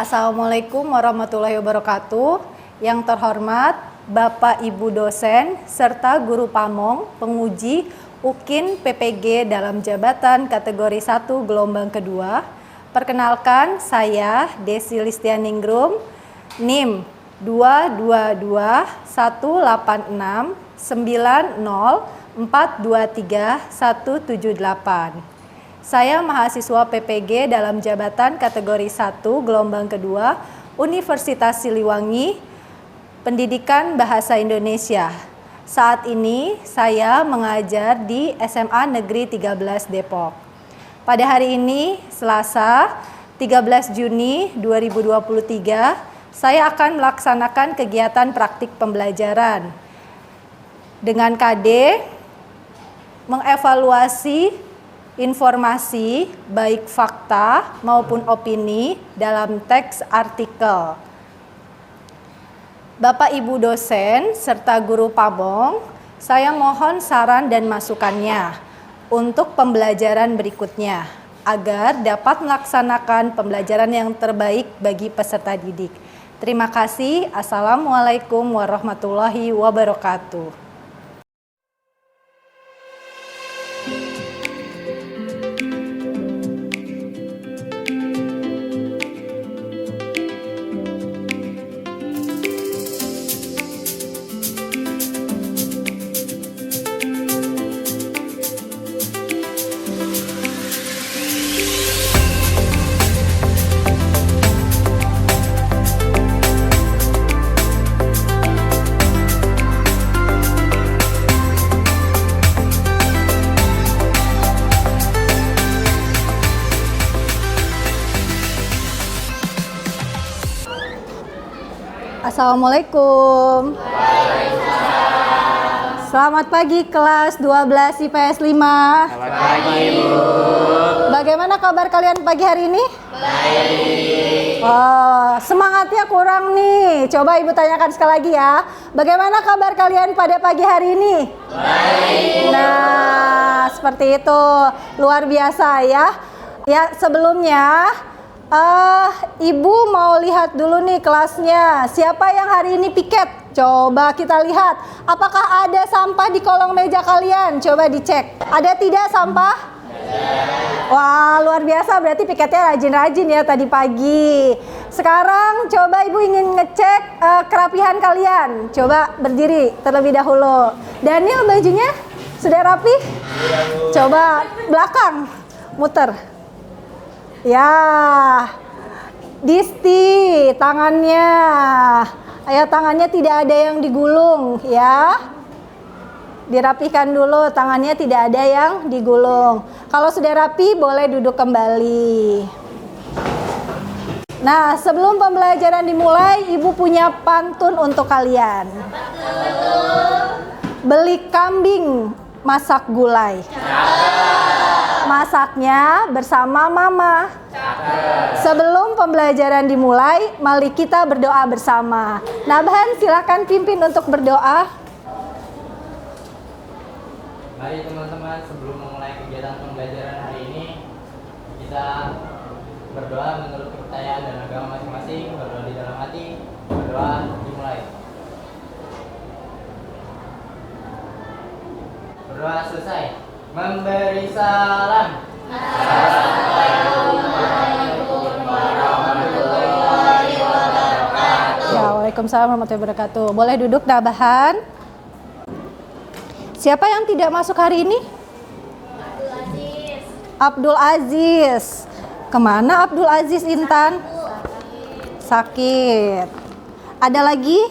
Assalamualaikum warahmatullahi wabarakatuh. Yang terhormat Bapak Ibu dosen serta guru pamong penguji UKIN PPG dalam jabatan kategori 1 gelombang kedua. Perkenalkan, saya Desi Listianingrum, NIM 2221890423178. Saya mahasiswa PPG dalam jabatan kategori 1 gelombang kedua Universitas Siliwangi, Pendidikan Bahasa Indonesia. Saat ini saya mengajar di SMA Negeri 13 Depok. Pada hari ini, Selasa 13 Juni 2023, saya akan melaksanakan kegiatan praktik pembelajaran dengan KD mengevaluasi informasi baik fakta maupun opini dalam teks artikel. Bapak Ibu dosen serta guru pamong, saya mohon saran dan masukannya untuk pembelajaran berikutnya agar dapat melaksanakan pembelajaran yang terbaik bagi peserta didik. Terima kasih. Assalamualaikum warahmatullahi wabarakatuh. Assalamualaikum. Selamat pagi kelas 12 IPS 5. Selamat pagi, Ibu. Bagaimana kabar kalian pagi hari ini? Baik. Oh, semangatnya kurang nih. Coba Ibu tanyakan sekali lagi ya. Bagaimana kabar kalian pada pagi hari ini? Baik. Nah, seperti itu. Luar biasa ya. Ya, sebelumnya Ibu mau lihat dulu nih kelasnya. Siapa yang hari ini piket? Coba kita lihat. Apakah ada sampah di kolong meja kalian? Coba dicek. Ada tidak sampah? Wah, luar biasa. Berarti piketnya rajin-rajin ya tadi pagi. Sekarang coba Ibu ingin ngecek kerapihan kalian. Coba berdiri terlebih dahulu. Daniel, bajunya sudah rapi? Coba belakang, muter. Ya, Disti, tangannya. Ayo, tangannya tidak ada yang digulung ya. Dirapikan dulu, tangannya tidak ada yang digulung. Kalau sudah rapi, boleh duduk kembali. Nah, sebelum pembelajaran dimulai, Ibu punya pantun untuk kalian. Beli kambing, masak gulai. Masaknya bersama Mama. Sebelum pembelajaran dimulai, mari kita berdoa bersama. Nabhan, silakan pimpin untuk berdoa. Mari teman-teman, sebelum memulai kegiatan pembelajaran hari ini, kita berdoa menurut kepercayaan dan agama masing-masing. Berdoa di dalam hati. Berdoa dimulai. Berdoa selesai. Memberi salam. Assalamualaikum warahmatullahi wabarakatuh. Ya, waalaikumsalam warahmatullahi wabarakatuh. Boleh duduk, Nabhan. Siapa yang tidak masuk hari ini? Abdul Aziz. Abdul Aziz. Kemana Abdul Aziz, Intan? Sakit. Ada lagi?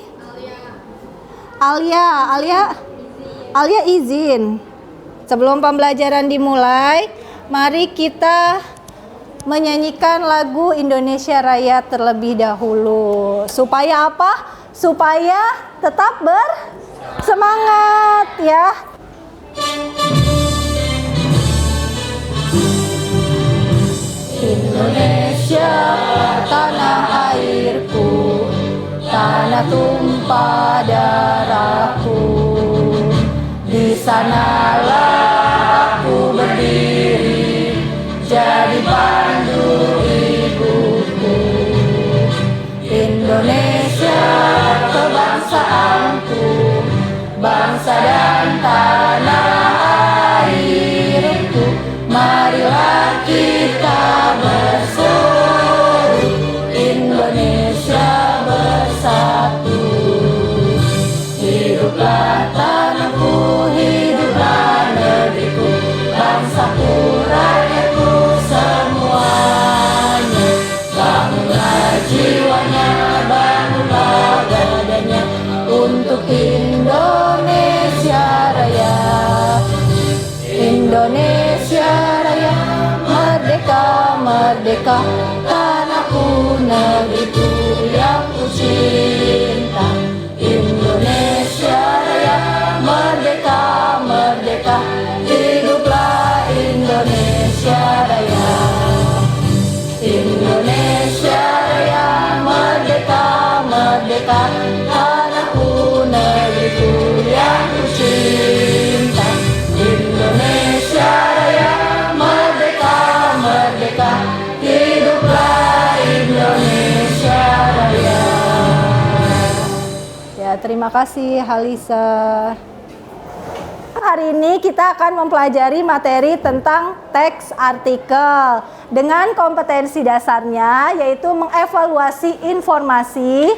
Alia izin. Sebelum pembelajaran dimulai, mari kita menyanyikan lagu Indonesia Raya terlebih dahulu. Supaya apa? Supaya tetap bersemangat ya. Indonesia, tanah airku, tanah tumpah darahku. Di sanalah aku berdiri, jadi pandu ibuku. marilah kita berseru, Indonesia bersatu. Hiduplah tanahku, hiduplah negeriku, bangsaku, rakyatku semuanya. Bangunlah jiwanya, bangunlah badannya untuk Indonesia Raya. Indonesia Raya, merdeka, merdeka, tanahku, negeriku yang ku cinta. Indonesia Raya, merdeka, merdeka, hiduplah Indonesia Raya. Indonesia Raya, merdeka, merdeka, tanahku, negeriku yang ku cinta. Indonesia Raya, merdeka, merdeka, hiduplah Indonesia Raya. Ya, terima kasih Halisa. Hari ini kita akan mempelajari materi tentang teks artikel dengan kompetensi dasarnya, yaitu mengevaluasi informasi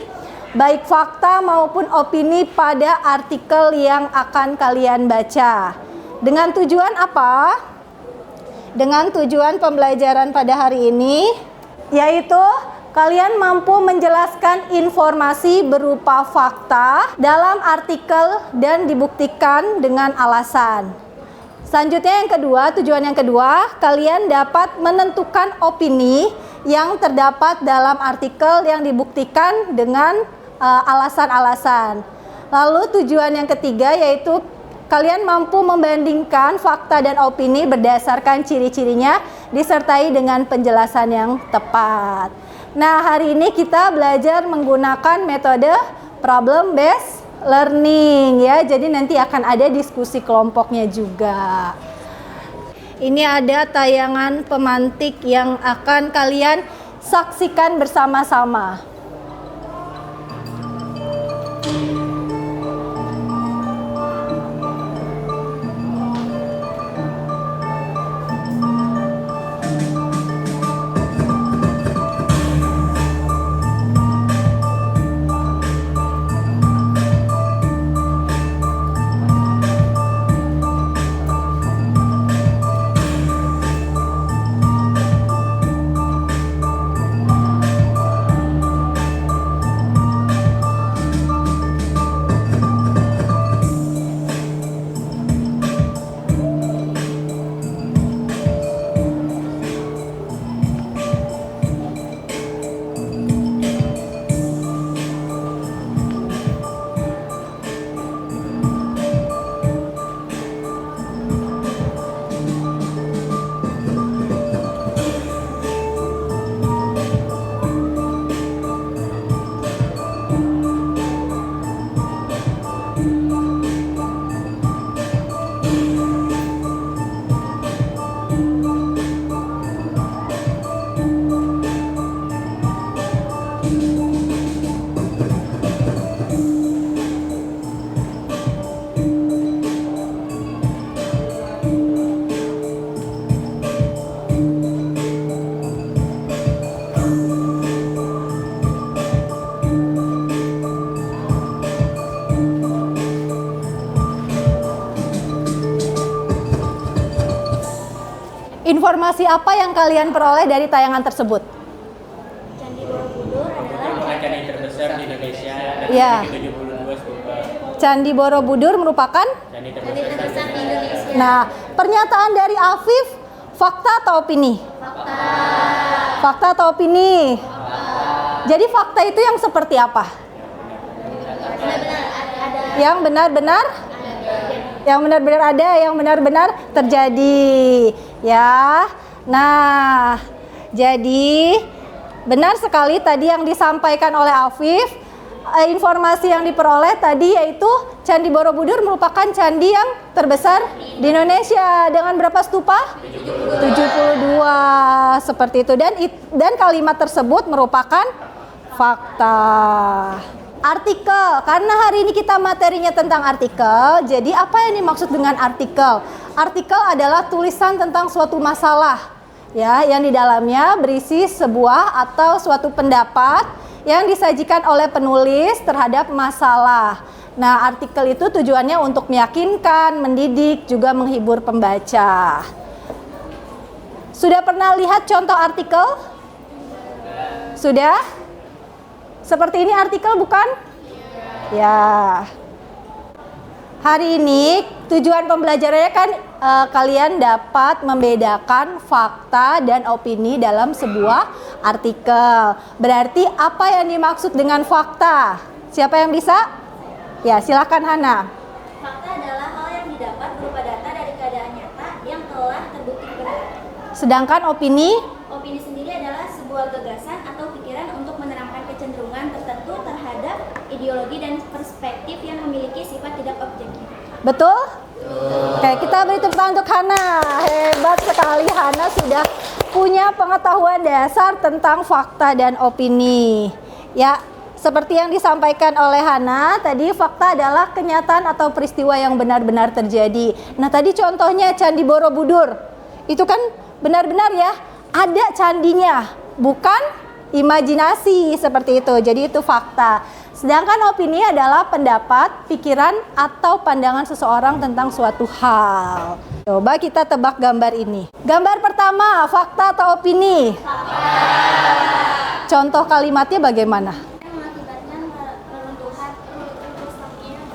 baik fakta maupun opini pada artikel yang akan kalian baca. Dengan tujuan apa? Dengan tujuan pembelajaran pada hari ini, yaitu kalian mampu menjelaskan informasi berupa fakta dalam artikel dan dibuktikan dengan alasan. Selanjutnya yang kedua, tujuan yang kedua, kalian dapat menentukan opini yang terdapat dalam artikel yang dibuktikan dengan alasan-alasan. Lalu tujuan yang ketiga yaitu kalian mampu membandingkan fakta dan opini berdasarkan ciri-cirinya disertai dengan penjelasan yang tepat. Nah, hari ini kita belajar menggunakan metode problem based learning ya. Jadi nanti akan ada diskusi kelompoknya juga. Ini ada tayangan pemantik yang akan kalian saksikan bersama-sama. Informasi apa yang kalian peroleh dari tayangan tersebut? Candi Borobudur adalah candi terbesar di Indonesia dan Ya. 72 stupa. Candi Borobudur merupakan? Candi candi terbesar terbesar di Indonesia. Nah, pernyataan dari Afif, fakta atau opini? Fakta atau opini? Jadi fakta itu yang seperti apa? Yang benar-benar? Yang benar-benar ada, yang benar-benar terjadi. Ya. Nah, jadi benar sekali tadi yang disampaikan oleh Afif. Informasi yang diperoleh tadi yaitu Candi Borobudur merupakan candi yang terbesar di Indonesia dengan berapa stupa? 72 seperti itu, dan kalimat tersebut merupakan fakta. Artikel. Karena hari ini kita materinya tentang artikel, jadi apa yang dimaksud dengan artikel? Artikel adalah tulisan tentang suatu masalah, ya, yang di dalamnya berisi sebuah atau suatu pendapat yang disajikan oleh penulis terhadap masalah. Nah, artikel itu tujuannya untuk meyakinkan, mendidik, juga menghibur pembaca. Sudah pernah lihat contoh artikel? Sudah? Seperti ini artikel bukan? Ya. Hari ini tujuan pembelajarannya kan kalian dapat membedakan fakta dan opini dalam sebuah artikel. Berarti apa yang dimaksud dengan fakta? Siapa yang bisa? Ya, silakan Hana. Fakta adalah hal yang didapat berupa data dari keadaan nyata yang telah terbukti benar. Sedangkan opini? Opini sendiri adalah sebuah gagasan atau pikiran untuk menerangkan kecenderungan tertentu terhadap ideologi dan perspektif yang memiliki sifat tidak objektif. Betul? Oke, kita beri tepuk tangan untuk Hana. Hebat sekali, Hana sudah punya pengetahuan dasar tentang fakta dan opini. Ya, seperti yang disampaikan oleh Hana, tadi fakta adalah kenyataan atau peristiwa yang benar-benar terjadi. Nah, tadi contohnya Candi Borobudur. Itu kan benar-benar ya, ada candinya, bukan imajinasi seperti itu. Jadi itu fakta. Sedangkan opini adalah pendapat, pikiran, atau pandangan seseorang tentang suatu hal. Coba kita tebak gambar ini. Gambar pertama, fakta atau opini? Fakta. Contoh kalimatnya bagaimana? Mengakibatkan reruntuhan,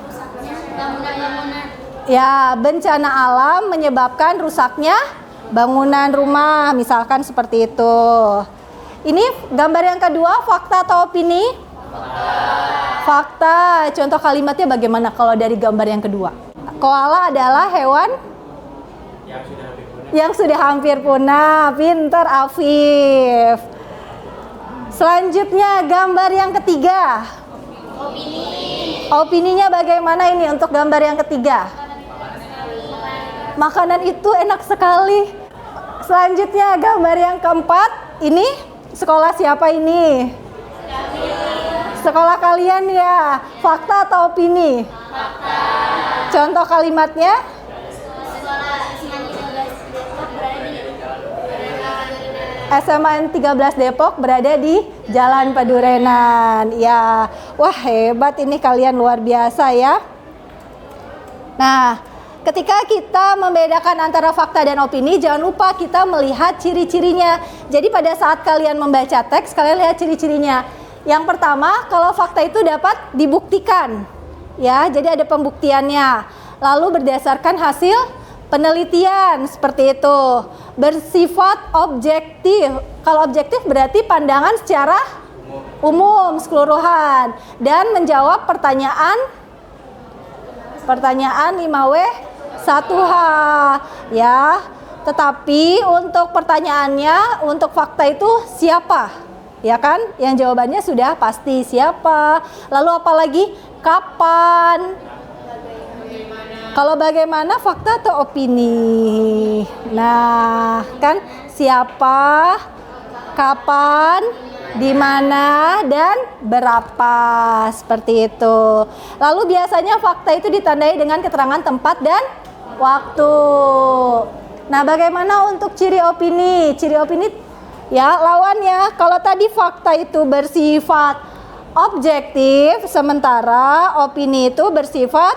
rusaknya bangunan-bangunan. Ya, bencana alam menyebabkan rusaknya bangunan rumah, misalkan seperti itu. Ini gambar yang kedua, fakta atau opini? Fakta. Contoh kalimatnya bagaimana kalau dari gambar yang kedua? Koala adalah hewan yang sudah hampir punah. Pinter Afif. Selanjutnya gambar yang ketiga. Opininya bagaimana ini untuk gambar yang ketiga? Makanan itu enak sekali. Selanjutnya gambar yang keempat. Ini sekolah siapa ini? Sekolah kalian ya. Fakta atau opini? Fakta. Contoh kalimatnya? SMA 13 Depok berada di Jalan Padurenan. Ya, wah hebat ini kalian, luar biasa ya. Nah, ketika kita membedakan antara fakta dan opini, jangan lupa kita melihat ciri-cirinya. Jadi pada saat kalian membaca teks, kalian lihat ciri-cirinya. Yang pertama, kalau fakta itu dapat dibuktikan, ya, jadi ada pembuktiannya. Lalu berdasarkan hasil penelitian, seperti itu. Bersifat objektif. Kalau objektif berarti pandangan secara umum, keseluruhan. Dan menjawab pertanyaan 5W 1H, ya. Tetapi untuk pertanyaannya, untuk fakta itu siapa? Ya kan? Yang jawabannya sudah pasti siapa. Lalu apalagi? Kapan? Kalau bagaimana, fakta atau opini? Nah, kan siapa, kapan, di mana, dan berapa, seperti itu. Lalu biasanya fakta itu ditandai dengan keterangan tempat dan waktu. Nah, bagaimana untuk ciri opini? Ciri opini ya lawannya. Kalau tadi fakta itu bersifat objektif, sementara opini itu bersifat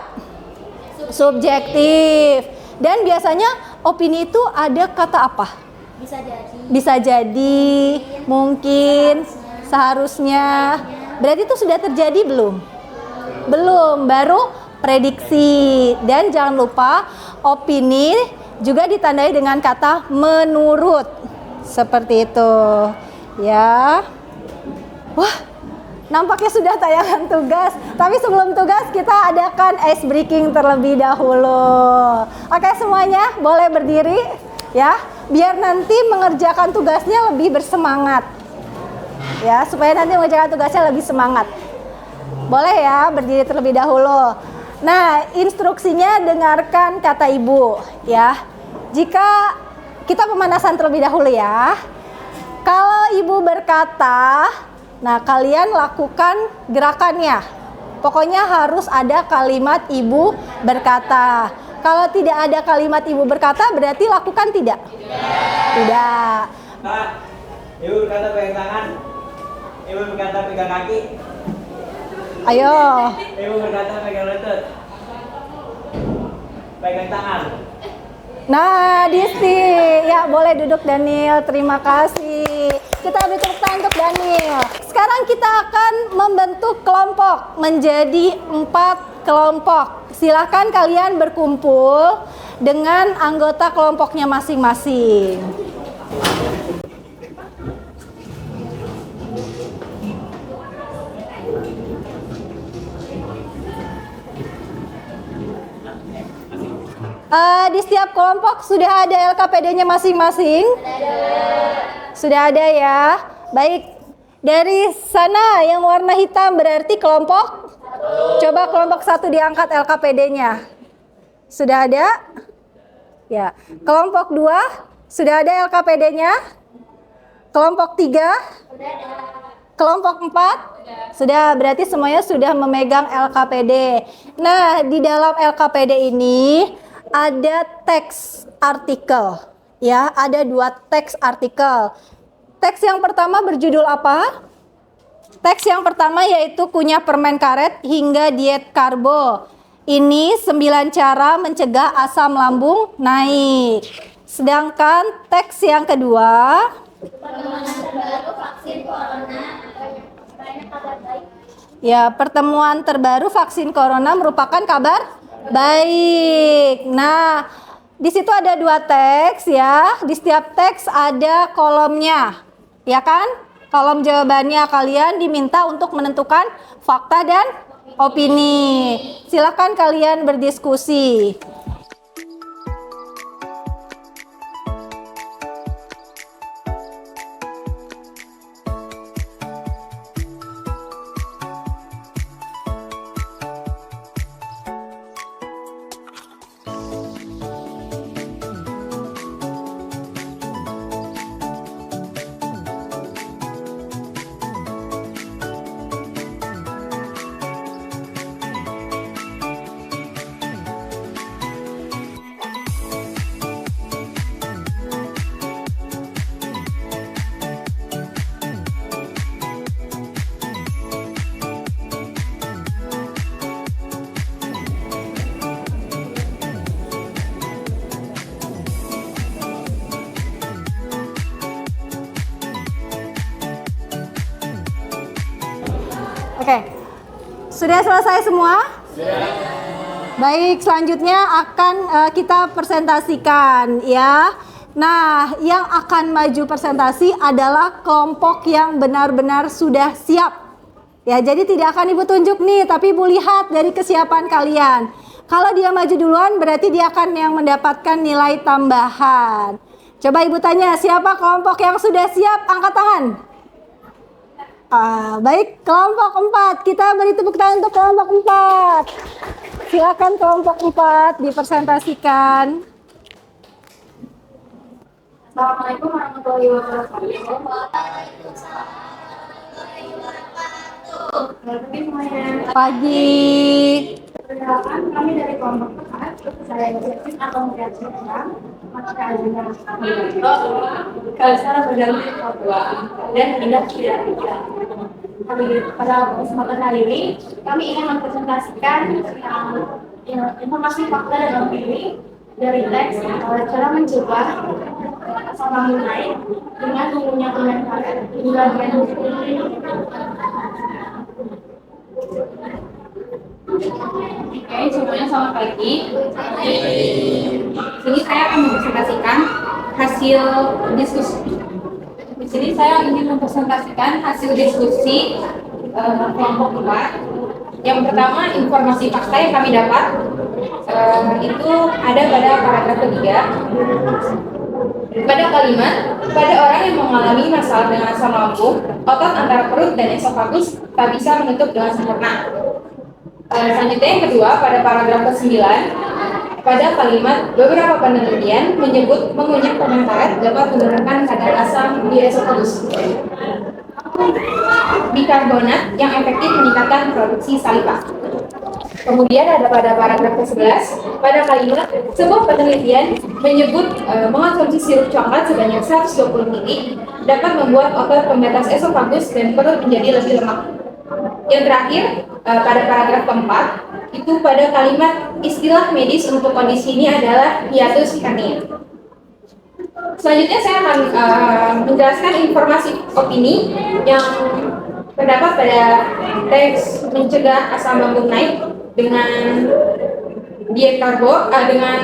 subjektif. Dan biasanya opini itu ada kata apa? Bisa jadi. Bisa jadi, mungkin, seharusnya. Berarti itu sudah terjadi belum? Belum, baru prediksi. Dan jangan lupa opini juga ditandai dengan kata menurut. Seperti itu. Ya. Wah, nampaknya sudah tayangan tugas. Tapi sebelum tugas kita adakan ice breaking terlebih dahulu. Oke, semuanya boleh berdiri ya, biar nanti mengerjakan tugasnya lebih bersemangat. Ya, supaya nanti mengerjakan tugasnya lebih semangat. Boleh ya, berdiri terlebih dahulu. Nah, instruksinya dengarkan kata ibu ya. Jika kita pemanasan terlebih dahulu ya. Kalau ibu berkata, nah kalian lakukan gerakannya. Pokoknya harus ada kalimat ibu berkata. Kalau tidak ada kalimat ibu berkata, berarti lakukan tidak? Tidak. Pak, ibu berkata pegang tangan. Ibu berkata pegang kaki. Ayo. Ibu berkata pegang lutut. Pegang tangan. Nah, Disti. Ya, boleh duduk Daniel. Terima kasih. Kita beri tepuk tangan untuk Daniel. Sekarang kita akan membentuk kelompok menjadi 4 kelompok. Silahkan kalian berkumpul dengan anggota kelompoknya masing-masing. Di setiap kelompok sudah ada LKPD-nya masing-masing? Sudah ada ya. Baik, dari sana yang warna hitam berarti kelompok? Coba kelompok 1 diangkat LKPD-nya. Sudah ada? Ya. Kelompok 2 sudah ada LKPD-nya? Kelompok 3? Kelompok 4? Sudah, berarti semuanya sudah memegang LKPD. Nah, di dalam LKPD ini ada teks artikel, ya, ada 2 teks artikel. Teks yang pertama berjudul apa? Teks yang pertama yaitu kunyah permen karet hingga diet karbo. Ini 9 cara mencegah asam lambung naik. Sedangkan teks yang kedua, ya, pertemuan terbaru vaksin corona merupakan kabar baik. Nah, di situ ada 2 teks ya. Di setiap teks ada kolomnya, ya kan? Kolom jawabannya kalian diminta untuk menentukan fakta dan opini. Silakan kalian berdiskusi. Oke, sudah selesai semua? Baik, selanjutnya akan kita presentasikan ya. Nah, yang akan maju presentasi adalah kelompok yang benar-benar sudah siap. Ya, jadi tidak akan Ibu tunjuk nih, tapi Ibu lihat dari kesiapan kalian. Kalau dia maju duluan, berarti dia akan yang mendapatkan nilai tambahan. Coba Ibu tanya, siapa kelompok yang sudah siap? Angkat tangan. Baik, kelompok 4. Kita beri tepuk tangan untuk kelompok 4. Silakan kelompok 4 dipresentasikan. Assalamualaikum warahmatullahi wabarakatuh. Pagi semuanya. Pagi. Perkenalkan, kami dari kelompok 4. Saya Yasmin atau Muriatnya. Maka agenda kalau secara berganti dan tidak pada kesempatan kali ini kami ingin mempresentasikan informasi fakta dan opini dari teks cara mencegah asam lambung naik dengan mengunyah permen karet hingga Oke, semuanya selamat pagi. Sini saya akan mempresentasikan hasil diskusi. Di sini saya ingin mempresentasikan hasil diskusi kelompok 4. Yang pertama, informasi fakta yang kami dapat itu ada pada paragraf ketiga. Pada kalimat, pada orang yang mengalami masalah dengan asam lambung, otot antara perut dan esofagus tak bisa menutup dengan sempurna. Selanjutnya yang kedua, pada paragraf ke-9, pada kalimat beberapa penelitian menyebut mengunyah permen karet dapat menurunkan kadar asam di esofagus. bikarbonat yang efektif meningkatkan produksi saliva. Kemudian ada pada paragraf ke-11, pada kalimat sebuah penelitian menyebut mengonsumsi sirup coklat sebanyak 120 ml dapat membuat otot pembatas esofagus dan perut menjadi lebih lemah. Yang terakhir, pada paragraf keempat, itu pada kalimat istilah medis untuk kondisi ini adalah hiatus hernia. Selanjutnya saya akan menjelaskan informasi opini yang terdapat pada teks mencegah asam lambung naik dengan diet karbo, dengan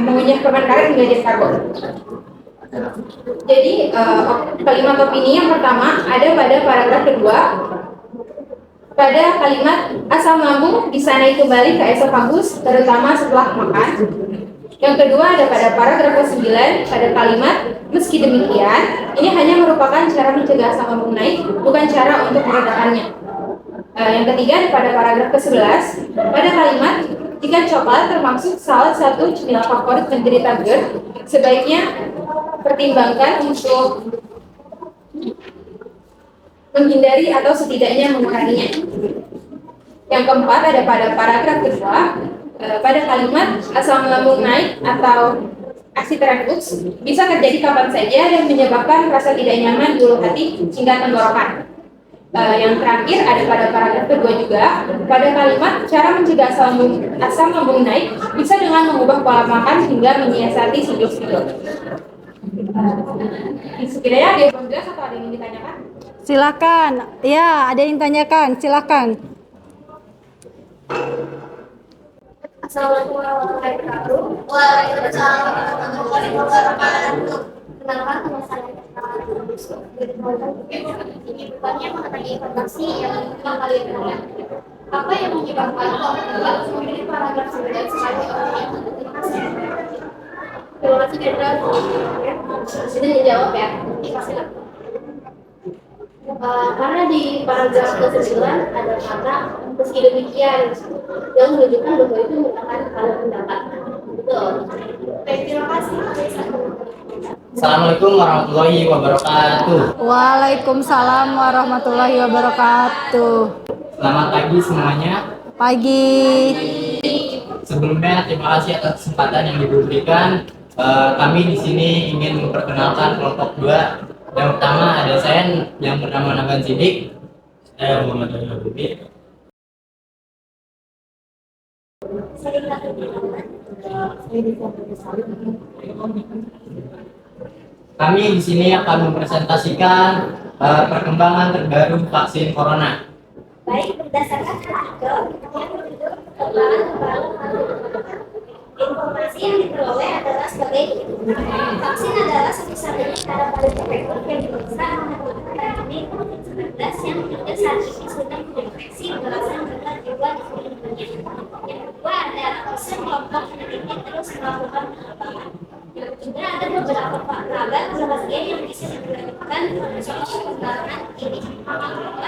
mengunyah permen karet hingga diet karbo. Jadi kalimat opini yang pertama ada pada paragraf kedua, pada kalimat asam lambung bisa naik kembali ke esofagus terutama setelah makan. Yang kedua ada pada paragraf ke-9 pada kalimat meski demikian ini hanya merupakan cara mencegah asam lambung naik, bukan cara untuk meredakannya. Yang ketiga pada paragraf ke-11 pada kalimat jika coklat termasuk salah satu cemilan favorit penderita GERD, sebaiknya pertimbangkan untuk menghindari atau setidaknya menguranginya. Yang keempat ada pada paragraf kedua pada kalimat asam lambung naik atau acid reflux bisa terjadi kapan saja dan menyebabkan rasa tidak nyaman di ulu hati hingga tenggorokan. Yang terakhir ada pada paragraf kedua juga pada kalimat cara mencegah asam lambung naik bisa dengan mengubah pola makan hingga menyiasati siklus-siklus. Sekiranya ada yang belum jelas atau ada yang ingin ditanyakan? Silakan. Ya, ada yang tanyakan. Silakan. Assalamualaikum warahmatullahi wabarakatuh. Waalaikumsalam warahmatullahi wabarakatuh. Kenalkan nama saya ini bukannya mengenai informasi yang kalian dengar. Apa yang menyebabkan orang memilih paragraf 9 sebagai orang yang terima kasih? Terima kasih Jenderal. Sudah dijawab ya. Karena di paragraf ke-9 ada kata meski demikian yang menunjukkan bahwa itu merupakan hal pendapat. Betul. Baik, terima kasih. Assalamualaikum warahmatullahi wabarakatuh. Waalaikumsalam warahmatullahi wabarakatuh. Selamat pagi semuanya. Pagi. Sebelumnya terima kasih atas kesempatan yang diberikan. Kami di sini ingin memperkenalkan kelompok 2. Yang pertama ada saya yang bernama Nagan Sidik. Saya Muhammad Al-Habib. Kami di sini akan mempresentasikan perkembangan terbaru vaksin corona. Baik, berdasarkan artikel yang berjudul perkembangan terbaru informasi yang diperoleh adalah sebagai berikut. Vaksin adalah satu-satunya cara paling efektif yang bisa menghentikan pandemi COVID-19 yang hingga saat ini sudah menginfeksi belasan juta jiwa di seluruh dunia. Yang kedua adalah kelompok peneliti terus melakukan pengembangan. Yang ketiga ada beberapa kabar sebagian yang bisa dilakukan soal pengembangan ini.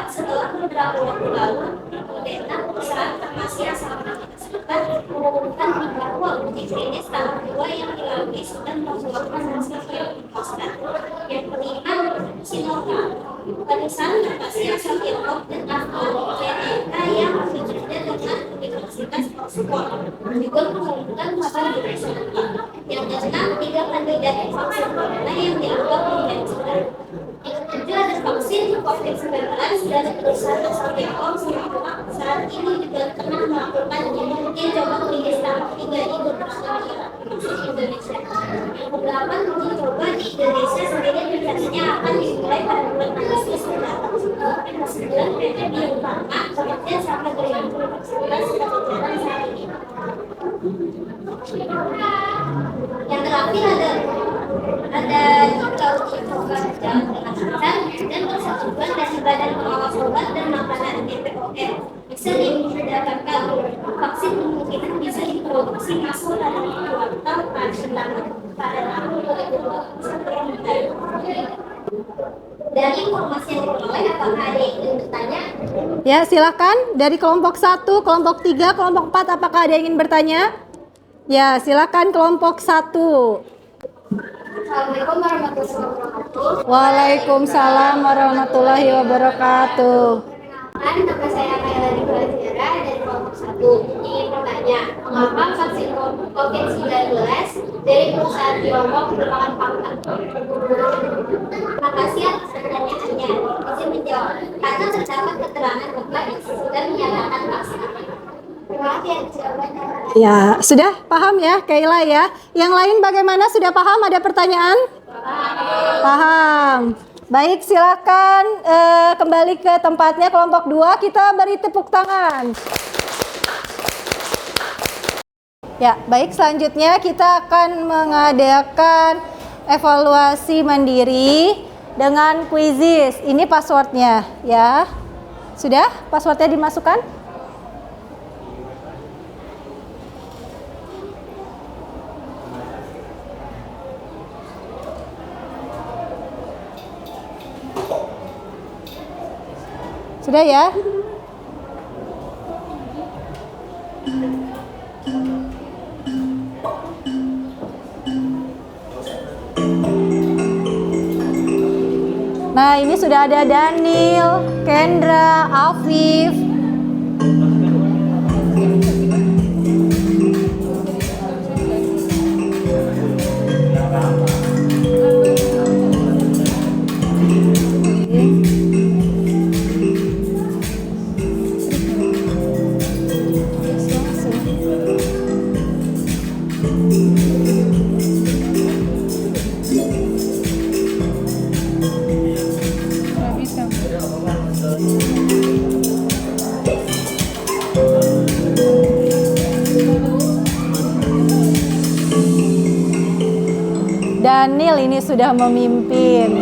Setelah beberapa waktu lalu, Moderna perusahaan farmasi asal Amerika Serikat mengumumkan bahwa uji klinis tahap 2 yang dilalui sudah membuahkan hasil yang memuaskan. Yang kelima, Sinovac, perusahaan farmasi asal Tiongkok dan AstraZeneca yang bekerja dengan Universitas Oxford juga mengumumkan kabar berbeda. Yang keenam, 3 kandidat vaksin corona yang dianggap menjanjikan. Yang ketujuh ada vaksin COVID-19 dari perusahaan asal Tiongkok saat ini juga tengah melakukan uji coba klinis tahap 3 di beberapa negara termasuk Indonesia. Yang kedelapan, uji coba di Indonesia sendiri rencananya akan dimulai pada bulan Agustus mendatang. Yang kesembilan, PT Bio Farma bekerja sampai dengan Universitas Pajajaran saat ini. Yang terakhir ada juga uji coba berjalan dengan lancar dan persetujuan dari Badan Pengawas Obat dan Makanan BPOM. Bisa didapatkan vaksin kemungkinan bisa diproduksi masuk pada kuartal pertama pada tahun 2021. Dari informasi yang diperoleh, apakah ada yang ingin bertanya? Ya, silakan dari kelompok 1, kelompok 3, kelompok 4 apakah ada yang ingin bertanya? Ya, silakan kelompok 1. Assalamualaikum warahmatullahi wabarakatuh. Waalaikumsalam warahmatullahi wabarakatuh. Perkenalkan, nama saya Kayla Dika Zira dari kelompok 1. Ingin bertanya, mengapa vaksin COVID-19 dari perusahaan Tiongkok merupakan fakta? Terima kasih atas pertanyaannya. Izin menjawab, karena terdapat keterangan Bapak yang sudah menyatakan vaksin. Terima kasih atas jawabannya. Ya, sudah paham ya Kayla ya. Yang lain bagaimana, sudah paham, ada pertanyaan? Paham. Baik, silakan kembali ke tempatnya kelompok 2, kita beri tepuk tangan. Ya, baik, selanjutnya kita akan mengadakan evaluasi mandiri dengan quizzes. Ini passwordnya ya. Sudah passwordnya dimasukkan? Sudah ya? Nah, ini sudah ada Daniel, Kendra, Afif. Daniel ini sudah memimpin.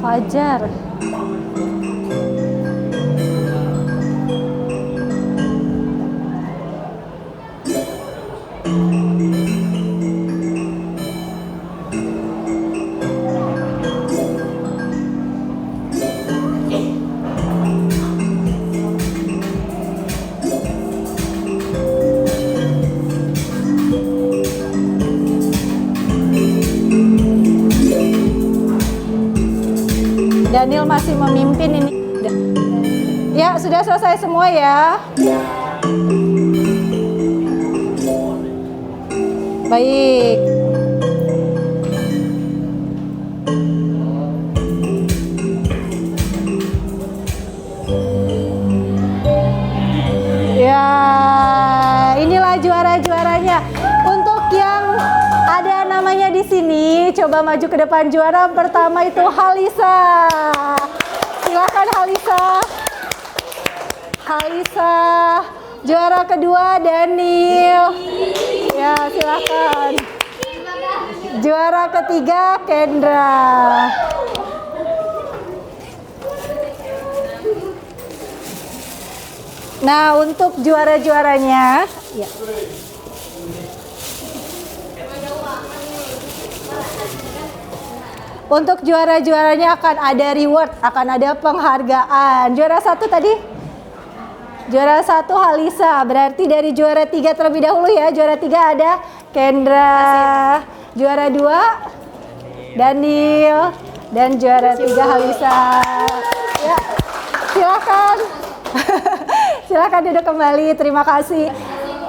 Fajar. Daniel masih memimpin ini. Ya, sudah selesai semua ya. Baik. Ya, inilah juara-juaranya. Untuk yang ada namanya di sini, coba maju ke depan. Juara pertama itu Halisa. Silakan Halisa. Halisa. Juara kedua Daniel. Ya, silakan. Juara ketiga Kendra. Nah, untuk juara-juaranya, ya. Untuk juara-juaranya akan ada reward, akan ada penghargaan. Juara satu tadi? Juara satu Halisa, berarti dari juara 3 terlebih dahulu ya. Juara 3 ada Kendra. Juara 2 Daniel. Dan juara 3 Halisa. Ya, silakan. Silakan duduk kembali, terima kasih.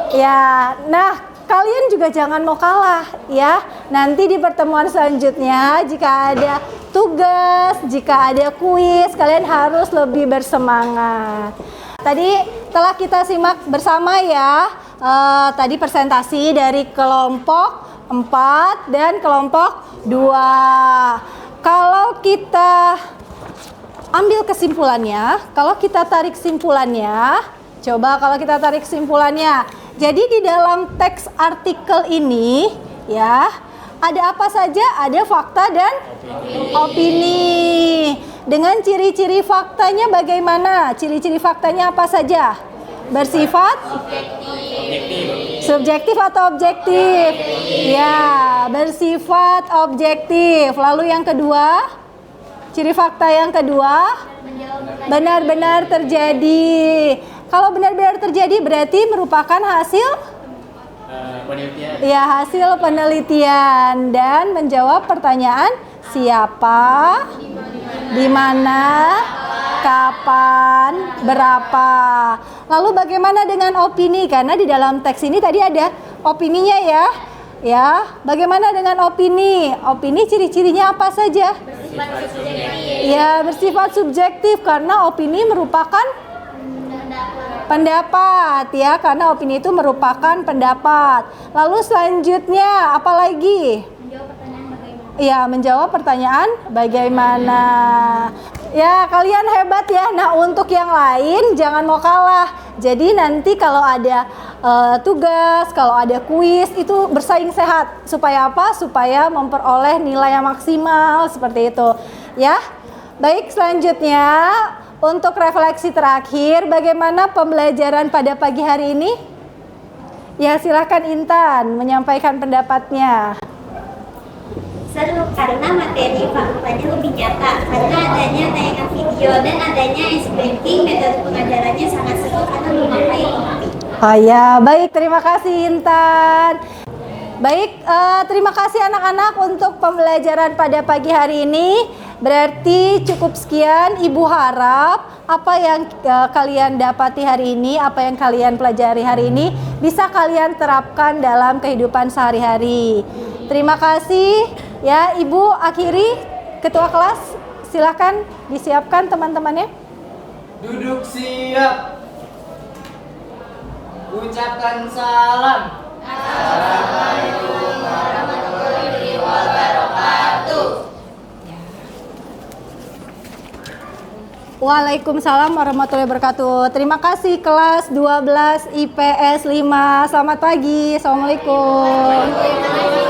Ya, nah kalian juga jangan mau kalah ya. Nanti di pertemuan selanjutnya jika ada tugas, jika ada kuis, kalian harus lebih bersemangat. Tadi telah kita simak bersama ya tadi presentasi dari kelompok 4 dan kelompok 2. Kalau kita ambil kesimpulannya, kalau kita tarik simpulannya, coba kalau kita tarik simpulannya. Jadi di dalam teks artikel ini ya, ada apa saja? Ada fakta dan opini. Dengan ciri-ciri faktanya bagaimana? Ciri-ciri faktanya apa saja? Bersifat subjektif atau objektif? Ya, bersifat objektif. Lalu yang kedua, ciri fakta yang kedua, benar-benar terjadi. Kalau benar-benar terjadi berarti merupakan hasil Penelitian. ya, hasil penelitian dan menjawab pertanyaan siapa, di mana, kapan, berapa. Lalu bagaimana dengan opini? Karena di dalam teks ini tadi ada opininya ya. Ya, bagaimana dengan opini? Opini ciri-cirinya apa saja? Ya, bersifat subjektif karena opini merupakan pendapat ya, karena opini itu merupakan pendapat. Lalu selanjutnya apa lagi? Ya, menjawab pertanyaan bagaimana. Ya, kalian hebat ya. Nah, untuk yang lain jangan mau kalah. Jadi nanti kalau ada tugas, kalau ada kuis itu bersaing sehat. Supaya apa? Supaya memperoleh nilai yang maksimal seperti itu. Ya. Baik, selanjutnya untuk refleksi terakhir, bagaimana pembelajaran pada pagi hari ini? Ya, silakan Intan menyampaikan pendapatnya. Seru karena materi faktanya lebih nyata, karena adanya tayangan video dan adanya explaining, metode pengajarannya sangat seru karena memakai kopi. Oh ya, baik, terima kasih Intan. Baik, terima kasih anak-anak untuk pembelajaran pada pagi hari ini. Berarti cukup sekian. Ibu harap apa yang kalian dapati hari ini, apa yang kalian pelajari hari ini bisa kalian terapkan dalam kehidupan sehari-hari. Terima kasih. Ya, Ibu akhiri, Ketua kelas, silakan disiapkan teman-temannya. Duduk siap. Ucapkan salam. Assalamualaikum warahmatullahi wabarakatuh. Waalaikumsalam warahmatullahi wabarakatuh. Terima kasih kelas 12 IPS 5. Selamat pagi. Assalamualaikum.